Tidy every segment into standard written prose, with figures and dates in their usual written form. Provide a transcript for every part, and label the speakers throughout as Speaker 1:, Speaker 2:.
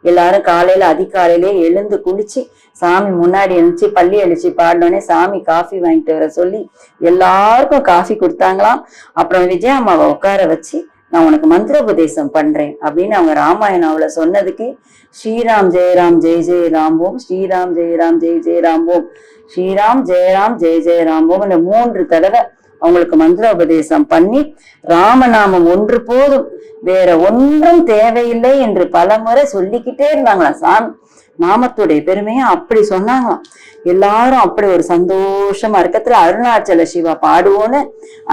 Speaker 1: எல்லாரும் காலையில அதிகாலையிலே எழுந்து குளிச்சு சாமி முன்னாடி எழுந்துச்சு பள்ளி அழிச்சு பாடினோடனே சாமி காஃபி வாங்கிட்டு வர சொல்லி எல்லாருக்கும் காஃபி கொடுத்தாங்களாம். அப்புறம் விஜயா அம்மாவை உட்கார வச்சு நான் உனக்கு மந்திரோபதேசம் பண்றேன் அப்படின்னு அவங்க ராமாயணாவில சொன்னதுக்கு ஸ்ரீராம் ஜெயராம் ஜெய ஜெய ராம்போம், ஸ்ரீராம் ஜெயராம் ஜெய ஜெய ராம்போம், ஸ்ரீராம் ஜெயராம் ஜெய ஜெய ராம்போம் 3 தடவை அவங்களுக்கு மந்திரோபதேசம் பண்ணி ராமநாமம் ஒன்று போதும் வேற ஒன்றும் தேவையில்லை என்று பலமுறை சொல்லிக்கிட்டே இருந்தாங்களாம். சாமி நாமத்துடைய பெருமையை அப்படி சொன்னாங்களாம். எல்லாரும் அப்படி ஒரு சந்தோஷமா இருக்கத்துல அருணாச்சல சிவா பாடுவோன்னு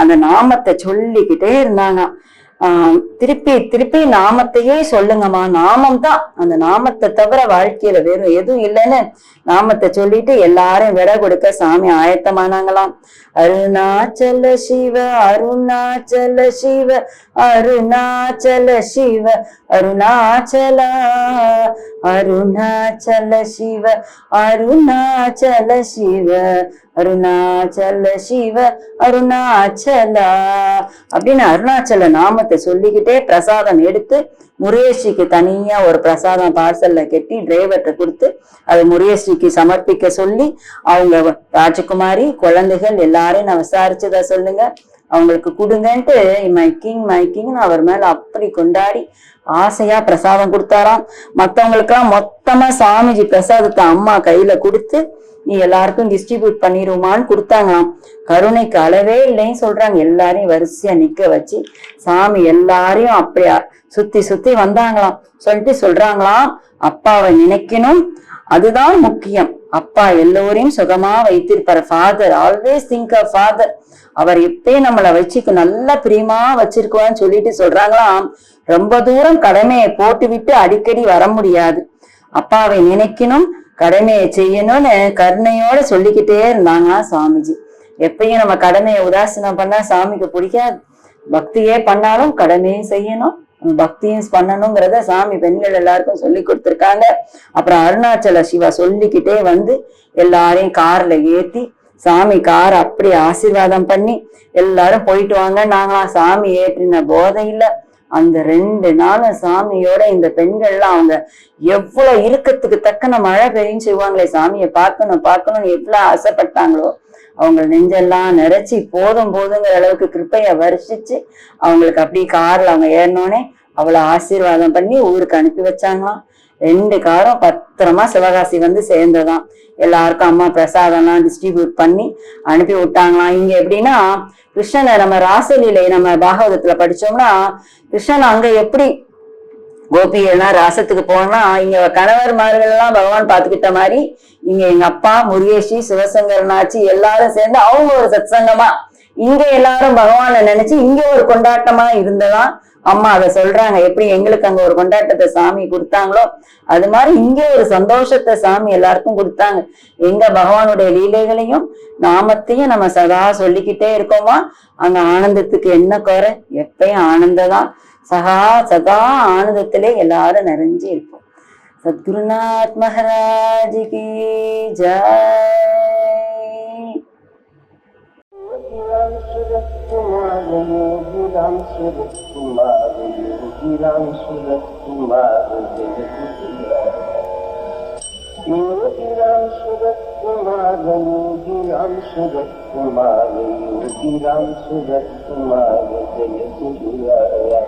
Speaker 1: அந்த நாமத்தை சொல்லிக்கிட்டே இருந்தாங்க. திருப்பி திருப்பி நாமத்தையே சொல்லுங்கம்மா, நாமம் தான், அந்த நாமத்தை தவிர வாழ்க்கையில வேறும் எதுவும் இல்லைன்னு நாமத்தை சொல்லிட்டு எல்லாரும் விட கொடுக்க சாமி ஆயத்தமானாங்களாம். அருணாச்சல சிவ அருணாச்சல சிவ அருணாச்சல சிவ அருணாச்சலா அருணாச்சல சிவ அருணாச்சல சிவ அருணாச்சல சிவ அருணாச்சலா அப்படின்னு அருணாச்சல நாமத்தை சொல்லிக்கிட்டே பிரசாதம் எடுத்து முருகேஷிக்கு தனியா ஒரு பிரசாதம் பார்சல்ல கட்டி டிரைவர்கிட்ட கொடுத்து அதை முருகேஷிக்கு சமர்ப்பிக்க சொல்லி அவங்க ராஜகுமாரி குழந்தைகள் எல்லாரையும் நான் விசாரிச்சதா சொல்லுங்க, அவங்களுக்கு கொடுங்கன்ட்டு மைக்கிங் அவர் மேல அப்படி கொண்டாடி ஆசையா பிரசாதம் கொடுத்தாராம். மத்தவங்களுக்கெல்லாம் மொத்தமா சாமிஜி பிரசாதத்தை அம்மா கையில கொடுத்து நீ எல்லாருக்கும் டிஸ்ட்ரிபியூட் பண்ணிருமான்னு கொடுத்தாங்களாம். கருணைக்கு அளவே இல்லைன்னு சொல்றாங்க. எல்லாரையும் வரிசையா நிக்க வச்சு சாமி எல்லாரையும் அப்படியா சுத்தி சுத்தி வந்தாங்களாம். சொல்லிட்டு சொல்றாங்களாம், அப்பாவை நினைக்கணும், அதுதான் முக்கியம். அப்பா எல்லோரையும் சுகமா வைத்திருப்பார். Father always think of father. அவர் எப்பயும் நம்மளை வச்சுக்கு நல்ல பிரியமா வச்சிருக்கோன்னு சொல்லிட்டு சொல்றாங்களாம். ரொம்ப தூரம் கடமையை போட்டு விட்டு அடிக்கடி வர முடியாது. அப்பாவை நினைக்கணும், கடமையை செய்யணும்னு கருணையோட சொல்லிக்கிட்டே இருந்தாங்க சுவாமிஜி. எப்பயும் நம்ம கடமையை உதாசீனம் பண்ணா சாமிக்கு பிடிக்காது. பக்தியே பண்ணாலும் கடமையும் செய்யணும், பக்தியும் பண்ணணுங்கிறத சாமி பெண்கள் எல்லாருக்கும் சொல்லி கொடுத்துருக்காங்க. அப்புறம் அருணாச்சல சிவா சொல்லிக்கிட்டே வந்து எல்லாரையும் கார்ல ஏத்தி சாமி காரை அப்படி ஆசீர்வாதம் பண்ணி எல்லாரும் போயிட்டு வாங்க. நாங்களாம் சாமி ஏற்றின போதையில அந்த 2 நாளும் சாமியோட இந்த பெண்கள்லாம் அவங்க எவ்வளவு இருக்கத்துக்கு தக்கன மழை பெய்யும் செய்வாங்களே, சாமியை பார்க்கணும்னு எவ்வளவு ஆசைப்பட்டாங்களோ அவங்க நெஞ்செல்லாம் நிறைச்சி போதுங்கிற அளவுக்கு கிருப்பைய வருஷிச்சு அவங்களுக்கு அப்படி கார்ல அவங்க ஏறினோடனே அவ்வளவு ஆசீர்வாதம் பண்ணி ஊருக்கு அனுப்பி வச்சாங்களாம். 2 காரும் பத்திரமா சிவகாசி வந்து சேர்ந்ததாம். எல்லாருக்கும் அம்மா பிரசாதம்லாம் டிஸ்ட்ரிபியூட் பண்ணி அனுப்பி விட்டாங்களாம். இங்க எப்படின்னா கிருஷ்ணனை நம்ம ராசலீலை நம்ம பாகவதத்துல படிச்சோம்னா கிருஷ்ணன் அங்க எப்படி கோபிகள்லாம் ராசத்துக்கு போனா இங்க கணவர்மார்கள் எல்லாம் பகவான் பாத்துக்கிட்ட மாதிரி இங்க எங்க அப்பா முருகேஷி சிவசங்கரனாச்சி எல்லாரும் சேர்ந்து அவங்க ஒரு சத்சங்கமா இங்க எல்லாரும் பகவானை நினைச்சு இங்க ஒரு கொண்டாட்டமா இருந்ததான் அம்மா அதை சொல்றாங்க. எப்படி எங்களுக்கு அங்க ஒரு கொண்டாட்டத்தை சாமி கொடுத்தாங்களோ அது மாதிரி இங்க ஒரு சந்தோஷத்தை சாமி எல்லாருக்கும் கொடுத்தாங்க. எங்க பகவானுடைய லீலைகளையும் நாமத்தையும் நம்ம சதா சொல்லிக்கிட்டே இருக்கோமா, அங்க ஆனந்தத்துக்கு என்ன குறை, எப்பயும் ஆனந்ததான். சதா ஆனந்தத்திலே எல்லாரும் நிறைஞ்சு இருப்போம். சத்குருநாத் மகாராஜ் கி Jai.
Speaker 2: Ram Surat Kumar, Yogi Ram Surat Kumar, Yogi Ram Surat Kumar, Yogi Ram Surat Kumar, Yogi Ram Surat Kumar, Yogi Ram Surat Kumar, Jai Guru Raya.